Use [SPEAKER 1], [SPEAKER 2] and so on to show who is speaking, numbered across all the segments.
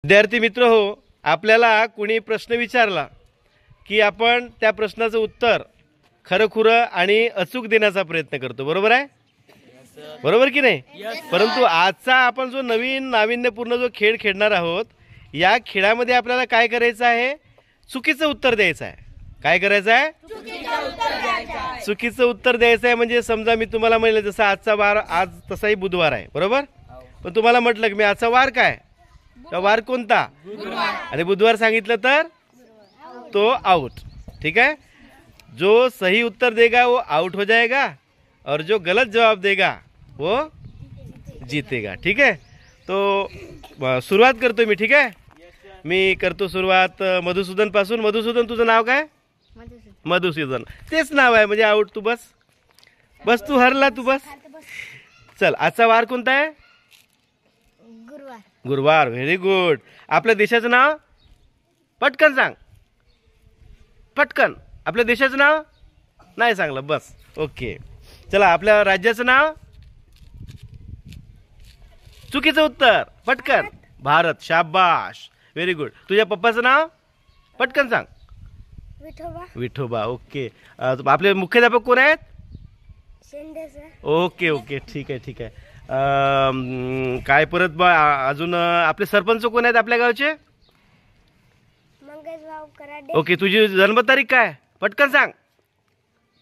[SPEAKER 1] विद्यार्थी मित्र हो, आपल्याला कोणी प्रश्न विचारला की आपण त्या प्रश्नाचं उत्तर खरंखुरं आणि अचूक देण्याचा प्रयत्न करतो, बरोबर आहे? बरोबर की नाही? परंतु आजचा आपण जो नवीन नाविन्यपूर्ण जो खेळ खेळणार आहोत, या खेळामध्ये आपल्याला काय करायचं आहे? चुकीचं उत्तर द्यायचं आहे. काय करायचं आहे? चुकीचं उत्तर द्यायचं आहे. म्हणजे समजा मी तुम्हाला म्हणलं जसं आजचा वार, आज तसाही बुधवार आहे, बरोबर? पण तुम्हाला म्हटलं की मी आजचा वार काय, तर वार कोणता? आणि बुधवार सांगितलं तर तो आउट. ठीक है, जो सही उत्तर देगा वो आउट हो जाएगा और जो गलत जवाब देगा वो जीतेगा. ठीक है, तो सुरुवात करतो मी. ठीक है, मी करतो सुरुवात मधुसूदन पासून. मधुसूदन, तुझं नाव काय? मधुसूदन. तेच नाव आहे म्हणजे आउट. तू बस बस, तू हरला, तू बस. चल, आजचा वार कोणता आहे?
[SPEAKER 2] गुरुवार.
[SPEAKER 1] गुरुवार. Very good. आपल्या देशाचं नाव पटकन सांग, पटकन. आपल्या देशाचं नाव नाही सांगलं, बस. ओके, चला. आपल्या राज्याचं नाव? चुकीचं उत्तर, पटकन. भारत. शाबाश, व्हेरी गुड. तुझ्या पप्पाचं नाव पटकन सांग.
[SPEAKER 2] विठोबा.
[SPEAKER 1] विठोबा. ओके. आपले मुख्याध्यापक कोण आहेत?
[SPEAKER 2] शेंडे सर.
[SPEAKER 1] ओके ओके, ठीक आहे ठीक आहे. काय परत बा अजून आपले सरपंच कोण आहेत आपल्या गावचे?
[SPEAKER 2] मंगेशभाऊ कराडे.
[SPEAKER 1] ओके. तुझी जन्मतारीख काय? पटकन सांग,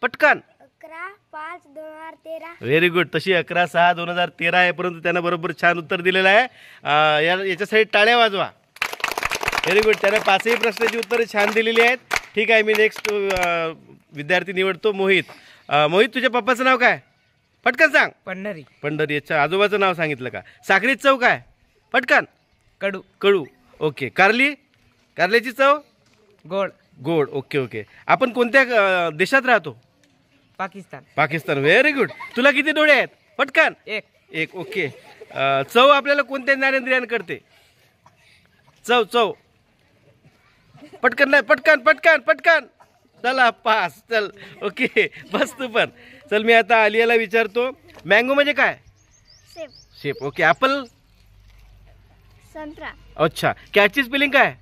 [SPEAKER 1] पटकन.
[SPEAKER 2] 11/5/2013.
[SPEAKER 1] Very good. तशी 11/6/2013 आहे, परंतु त्यानं बरोबर छान उत्तर दिलेलं आहे. याच्यासाठी टाळ्या वाजवा. Very good. त्याने 5ही प्रश्नाची उत्तरे छान दिलेली आहेत. ठीक आहे, मी नेक्स्ट विद्यार्थी निवडतो. मोहित. मोहित, तुझ्या पप्पाचं नाव काय? पटकन सांग.
[SPEAKER 3] पंढरी.
[SPEAKER 1] पंढरी. अच्छा, आजोबाचं नाव सांगितलं का? साखरेची चव काय? पटकन.
[SPEAKER 3] कडू.
[SPEAKER 1] कडू. ओके. कारली, कारल्याची चव?
[SPEAKER 3] गोड.
[SPEAKER 1] गोड. Okay okay. आपण कोणत्या देशात राहतो?
[SPEAKER 3] पाकिस्तान.
[SPEAKER 1] पाकिस्तान. Very good. तुला किती डोळे आहेत? पटकन.
[SPEAKER 3] एक.
[SPEAKER 1] एक. ओके. चव आपल्याला कोणत्या ज्ञानेंद्रियाने करते? चव, चव. पटकन. नाही, पटकन पटकन पटकन. चला, पास. चल, ओके, बस तू पण. चल, मी आता आलियाला विचारतो. मँगो म्हणजे काय?
[SPEAKER 2] सेब.
[SPEAKER 1] शेप. ओके. ॲपल?
[SPEAKER 2] संत्रा.
[SPEAKER 1] अच्छा. कॅटची स्पेलिंग काय?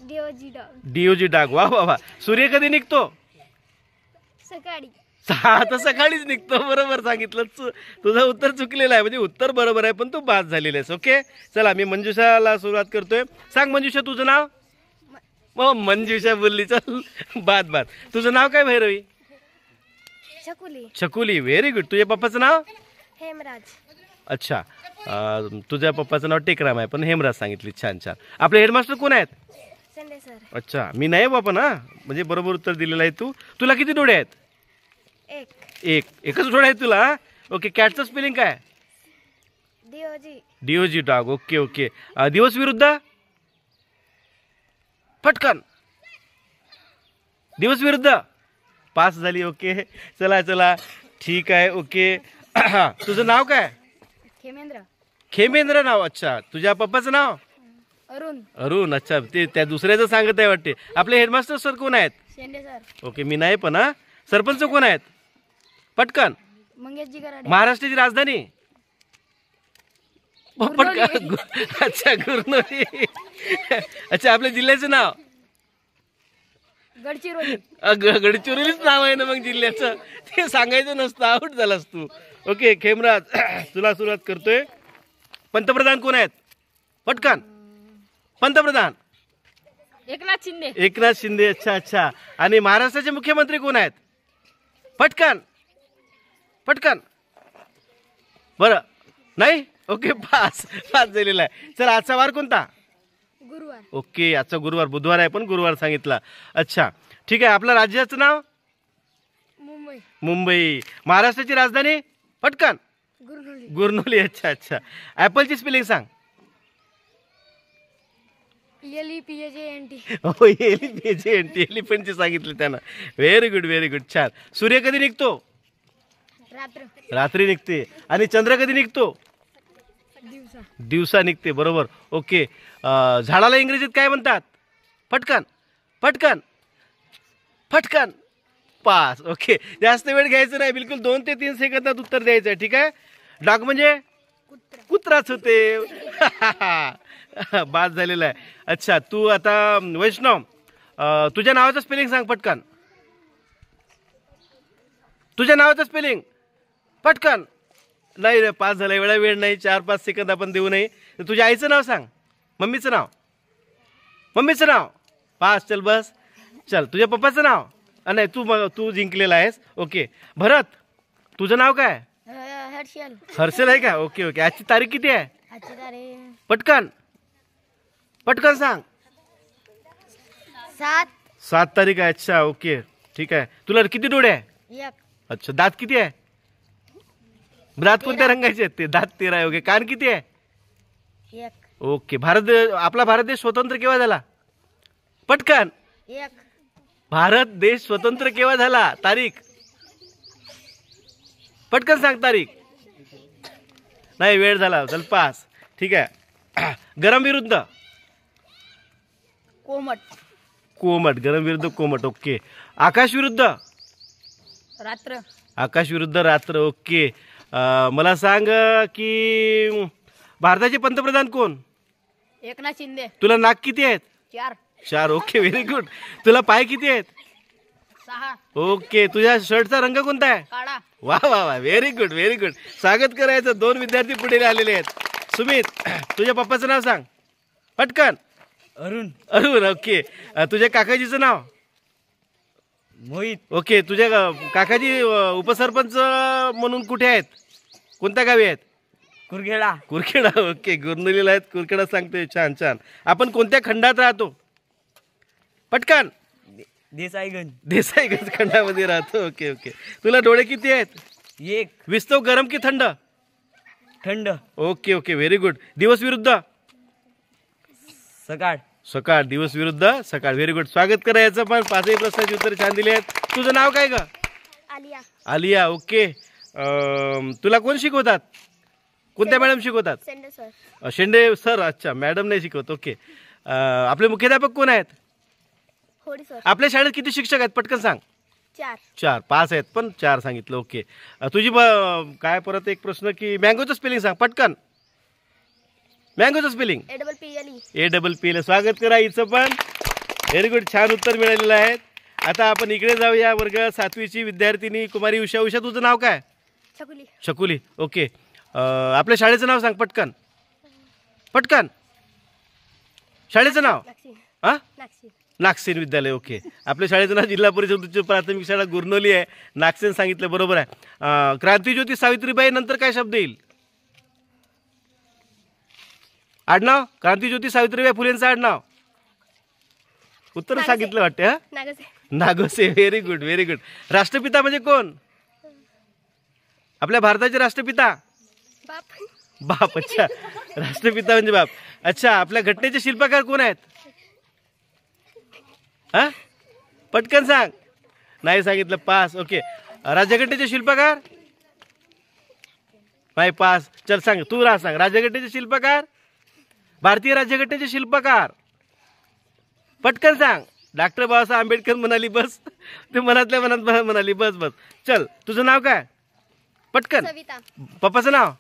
[SPEAKER 2] डिओजी डॉग.
[SPEAKER 1] डीओजी डाग. वा वा वा. सूर्य कधी निघतो?
[SPEAKER 2] सकाळी.
[SPEAKER 1] आता सकाळीच निघतो. बरोबर सांगितलं. तुझं उत्तर चुकलेलं आहे, म्हणजे उत्तर बरोबर आहे पण तू बाद झालेला आहेस. ओके, चला. मी मंजुषाला सुरुवात करतोय. सांग मंजुषा, तुझं नाव? मंजुषा बोलली. चल, बाद बाद. तुझं नाव काय भैरवी?
[SPEAKER 2] छकुली.
[SPEAKER 1] छकुली. Very good. तुझ्या पप्पाचं नाव?
[SPEAKER 2] हेमराज.
[SPEAKER 1] अच्छा. तुझ्या पप्पाचं नाव टेकराम आहे, पण हेमराज सांगितली. छान छान. आपले हेडमास्टर कोण आहेत?
[SPEAKER 2] शेंडे सर.
[SPEAKER 1] अच्छा, मी नाही बापा ना, म्हणजे बरोबर उत्तर दिलेलं आहे तू. तुला किती डोळे आहेत?
[SPEAKER 2] एक.
[SPEAKER 1] एकच डोळे आहे तुला? ओके. कॅटचं स्पेलिंग काय?
[SPEAKER 2] D O G.
[SPEAKER 1] D O G dog. Okay okay. दिवस विरुद्ध? पटकन. दिवस विरुद्ध. पास झाली. ओके, चला चला, ठीक आहे. ओके. तुझं नाव काय?
[SPEAKER 2] खेमेंद्र.
[SPEAKER 1] खेमेंद्र नाव. अच्छा. तुझ्या पप्पाचं नाव?
[SPEAKER 2] अरुण.
[SPEAKER 1] अरुण. अच्छा, ते त्या दुसऱ्याचं सांगत आहे वाटते. आपले हेडमास्टर सर कोण आहेत?
[SPEAKER 2] शेंडे सर.
[SPEAKER 1] ओके, मी नाही पण. सरपंच कोण आहेत? पटकन.
[SPEAKER 2] मंगेशजी कराडे.
[SPEAKER 1] महाराष्ट्राची राजधानी? पटकन. अच्छा, गुरनोली. अच्छा, आपल्या जिल्ह्याचं नाव?
[SPEAKER 2] गडचिरोली.
[SPEAKER 1] गडचिरोलीच नाव आहे ना मग जिल्ह्याचं, ते सांगायचं नसतं. आउट झालास तू. ओके, खेमराज, तुला सुरुवात करतोय. पंतप्रधान कोण आहेत? पटकन. पंतप्रधान?
[SPEAKER 2] एकनाथ शिंदे.
[SPEAKER 1] एकनाथ शिंदे. अच्छा अच्छा. आणि महाराष्ट्राचे मुख्यमंत्री कोण आहेत? पटकन पटकन. बरं, नाही? ओके, पास पास झालेला आहे. चला, आजचा वार कोणता?
[SPEAKER 2] गुरुवार.
[SPEAKER 1] ओके, आजचा गुरुवार. बुधवार आहे पण गुरुवार सांगितला. अच्छा, ठीक आहे. आपल्या राज्याचं नाव?
[SPEAKER 2] मुंबई.
[SPEAKER 1] मुंबई. महाराष्ट्राची राजधानी? पटकन.
[SPEAKER 2] गुरनुली.
[SPEAKER 1] गुरनोली. अच्छा अच्छा. ॲपलची स्पेलिंग सांग.
[SPEAKER 2] ELEPHANT.
[SPEAKER 1] हो, एलिफंटची सांगितलं त्यानं. Very good very good. छान. सूर्य कधी निघतो?
[SPEAKER 2] रात्र.
[SPEAKER 1] रात्री निघते. आणि चंद्र कधी निघतो?
[SPEAKER 2] दिवसा.
[SPEAKER 1] दिवसा निघते. बरोबर. ओके. झाडाला इंग्रजीत काय म्हणतात? पटकन पटकन पटकन. पास. ओके, जास्त वेळ घ्यायचं नाही, बिलकुल 2 ते 3 सेकंदात उत्तर द्यायचं आहे. ठीक आहे. डॉग म्हणजे? कुत्राच होते. बाद झालेला आहे. अच्छा, तू आता वैष्णव, तुझ्या नावाचं स्पेलिंग सांग पटकन. तुझ्या नावाचं स्पेलिंग पटकन. नाही रे, पास झाला, एवढा वेळ नाही, 4-5 सेकंद आपण देऊ नये. तुझ्या आईचं नाव सांग, मम्मीचं नाव. मम्मीचं नाव पास. चल बस. चल, तुझ्या पप्पाचं नाव. नाही, तू जिंकलेला आहेस. ओके. भरत, तुझं नाव काय?
[SPEAKER 2] हर्षल.
[SPEAKER 1] हर्षल आहे का? Okay okay. आजची तारीख किती आहे?
[SPEAKER 2] आजची तारीख
[SPEAKER 1] पटकन पटकन सांग.
[SPEAKER 2] 7.
[SPEAKER 1] तारीख आहे. अच्छा, ओके, ठीक आहे. तुला किती डोळे आहे?
[SPEAKER 2] 1.
[SPEAKER 1] अच्छा, दात किती आहे? दात कोणत्या रंगाचे आहेत ते? दात 13 आहे. ओके. कान किती आहे?
[SPEAKER 2] 1.
[SPEAKER 1] ओके. आपला भारत देश स्वतंत्र केव्हा झाला? पटकन.
[SPEAKER 2] 1.
[SPEAKER 1] भारत देश स्वतंत्र केव्हा झाला? तारीख पटकन सांग. तारीख नाही, वेळ झाला. चल, पास. ठीक आहे. गरम विरुद्ध
[SPEAKER 2] कोमट.
[SPEAKER 1] कोमट. गरम विरुद्ध कोमट. ओके. आकाश विरुद्ध
[SPEAKER 2] रात्र.
[SPEAKER 1] आकाश विरुद्ध रात्र. ओके. मला सांग की भारताचे पंतप्रधान कोण?
[SPEAKER 2] एकनाथ शिंदे.
[SPEAKER 1] तुला नाक किती आहेत?
[SPEAKER 2] 4.
[SPEAKER 1] 4. Okay, very good. तुला पाय किती आहेत?
[SPEAKER 2] 6.
[SPEAKER 1] ओके. तुझ्या शर्टचा रंग कोणता आहे?
[SPEAKER 2] काळा.
[SPEAKER 1] वा वा वा, व्हेरी गुड व्हेरी गुड. स्वागत करायचं. 2 विद्यार्थी पुढे आलेले आहेत. सुमित, तुझ्या पप्पाचं नाव सांग पटकन.
[SPEAKER 3] अरुण.
[SPEAKER 1] अरुण. ओके. तुझ्या काकाजीचं नाव?
[SPEAKER 3] मोहित.
[SPEAKER 1] ओके. तुझ्या काकाजी उपसरपंच म्हणून कुठे आहेत? कोणत्या गावी आहेत?
[SPEAKER 3] कुरखेडा.
[SPEAKER 1] कुरखेडा. ओके. गुरनुलीला आहेत. कुरखेडा सांगतोय. छान छान. आपण कोणत्या खंडात राहतो? पटकन.
[SPEAKER 3] देसाईगंज.
[SPEAKER 1] देसाईगंज खंडामध्ये राहतो. Okay okay. तुला डोळे किती आहेत?
[SPEAKER 3] 1.
[SPEAKER 1] विस्तव गरम की थंड?
[SPEAKER 3] थंड.
[SPEAKER 1] Okay okay, very good. दिवस विरुद्ध
[SPEAKER 3] सकाळ.
[SPEAKER 1] सकाळ. दिवस विरुद्ध सकाळ. Very good. स्वागत करायचं. पण 5ही प्रश्नाची उत्तर छान दिली आहेत. तुझं नाव काय ग?
[SPEAKER 2] आलिया.
[SPEAKER 1] आलिया. ओके. तुला कोण शिकवतात? कोणत्या मॅडम शिकवतात?
[SPEAKER 2] सेंडे सर.
[SPEAKER 1] शेंडे सर. अच्छा, मॅडम नाही शिकवत. ओके. आपले मुख्याध्यापक कोण आहेत?
[SPEAKER 2] होडी सर.
[SPEAKER 1] आपल्या शाळेत किती शिक्षक आहेत? पटकन सांग.
[SPEAKER 2] 4.
[SPEAKER 1] 4. 5 आहेत पण 4 सांगितलं. ओके. तुझी काय परत एक प्रश्न की मँगोचं स्पेलिंग सांग पटकन. मँगोचं स्पेलिंग? APPL. स्वागत करा हिचं पण. Very good. छान उत्तर मिळालेलं आहे. आता आपण इकडे जाऊया. वर्ग 7वीची विद्यार्थिनी कुमारी उषा. उषा, तुझं नाव काय?
[SPEAKER 2] छकुली.
[SPEAKER 1] शकुली. ओके. आपल्या शाळेचं नाव सांग पटकन. पटकन. शाळेचं नाव? हा? नागसेन विद्यालय. ओके. आपल्या शाळेचं नाव जिल्हा परिषद उच्च प्राथमिक शाळा गुरनोली आहे. नागसेन सांगितलं, बरोबर आहे. क्रांतीज्योती सावित्रीबाई नंतर काय शब्द येईल? आडनाव? क्रांतीज्योती सावित्रीबाई फुलेंचं आडनाव? उत्तर सांगितलं वाटतं. हा, Nagose. Very good very good. राष्ट्रपिता म्हणजे कोण? आपल्या भारताचे राष्ट्रपिता? बाप. अच्छा, राष्ट्रपिता म्हणजे बाप. अच्छा, आपल्या घटनेचे शिल्पकार कोण आहेत? हा, पटकन सांग. नाही सांगितलं. पास. ओके. राज्यघटनेचे शिल्पकार? नाही, पास. चल सांग. तू सांग. राज्यघटनेचे शिल्पकार? भारतीय राज्यघटनेचे शिल्पकार पटकन सांग. डॉक्टर बाबासाहेब आंबेडकर म्हणाली बस. ते मनातल्या मनात म्हणाली बस बस. चल, तुझं नाव काय? पटकन.
[SPEAKER 2] सविता.
[SPEAKER 1] पप्पाचं नाव?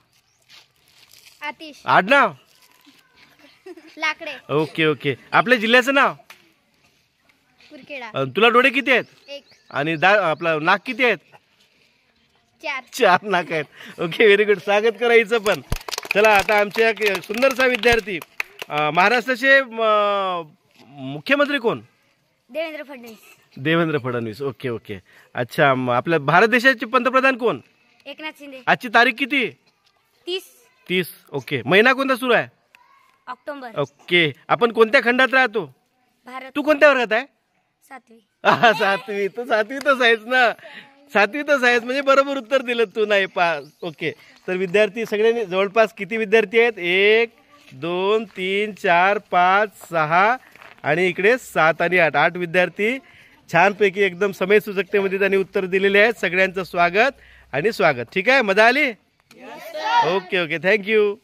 [SPEAKER 2] आतिश.
[SPEAKER 1] आडनाव?
[SPEAKER 2] लाकडे.
[SPEAKER 1] Okay okay. आपल्या जिल्ह्याचं नाव?
[SPEAKER 2] कुरखेडा.
[SPEAKER 1] तुला डोळे किती आहेत?
[SPEAKER 2] 1.
[SPEAKER 1] आणि आपलं नाक किती आहेत?
[SPEAKER 2] 4.
[SPEAKER 1] 4 नाक आहेत. Okay, very good. स्वागत करायचं पण. चला, आता आमच्या एक सुंदरसा विद्यार्थी. महाराष्ट्राचे मुख्यमंत्री कोण?
[SPEAKER 2] देवेंद्र फडणवीस.
[SPEAKER 1] देवेंद्र फडणवीस. Okay okay. अच्छा, आपल्या भारत देशाचे पंतप्रधान कोण?
[SPEAKER 2] एकनाथ शिंदे.
[SPEAKER 1] आजची तारीख किती?
[SPEAKER 2] 30.
[SPEAKER 1] ओके. महिना कोणता सुरू आहे?
[SPEAKER 2] ऑक्टोबर.
[SPEAKER 1] ओके. आपण कोणत्या खंडात राहतो?
[SPEAKER 2] भारत.
[SPEAKER 1] तू कोणत्या वर्गात आहे?
[SPEAKER 2] 7वी.
[SPEAKER 1] 7वी. तू 7वीतच आहेस ना? 7वीतच आहेस म्हणजे बरोबर उत्तर दिलं तू. नाही, पास. ओके. तर विद्यार्थी सगळ्यांनी जवळपास किती विद्यार्थी आहेत? 1 2 3 4 5 6 आणि इकडे 7 आणि 8 विद्यार्थी छानपैकी एकदम समय सुचकतेमध्ये त्यांनी उत्तर दिलेले आहेत. सगळ्यांचं स्वागत आणि स्वागत. ठीक आहे, मजा आली? Okay okay, thank you.